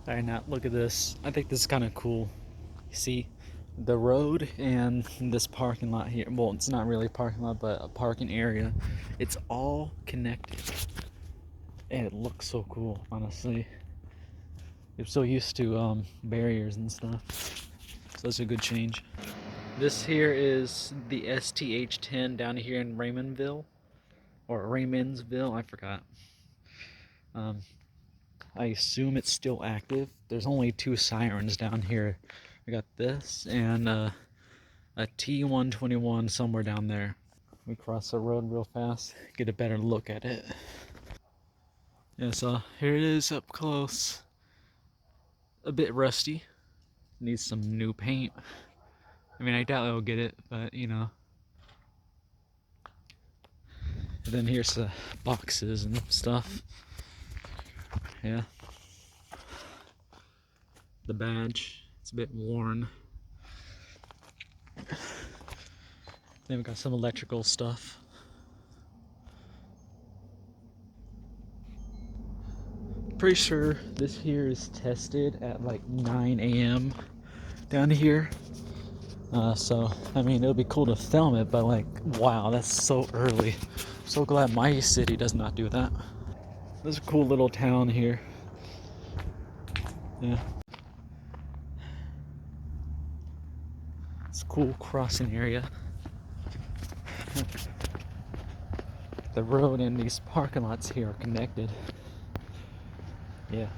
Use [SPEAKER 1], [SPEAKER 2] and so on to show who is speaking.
[SPEAKER 1] Alright, now look at this. I think this is kind of cool. You see the road and this parking lot here. Well, it's not really a parking lot, but a parking area. It's all connected. And it looks so cool, honestly. I'm so used to barriers and stuff. So that's a good change. This here is the STH-10 down here in Raymondville. Or Raymondsville, I forgot. I assume it's still active. There's only 2 sirens down here. I got this and a T-121 somewhere down there. We cross the road real fast, get a better look at it. Yeah, so here it is up close. A bit rusty. Needs some new paint. I mean, I doubt I'll get it, but you know. And then here's the boxes and stuff. Yeah. The badge, it's a bit worn. Then we got some electrical stuff. Pretty sure this here is tested at like 9 a.m. down here. So, I mean, it would be cool to film it, but like, wow, that's so early. I'm so glad my city does not do that. There's a cool little town here. Yeah. It's a cool crossing area. The road and these parking lots here are connected. Yeah.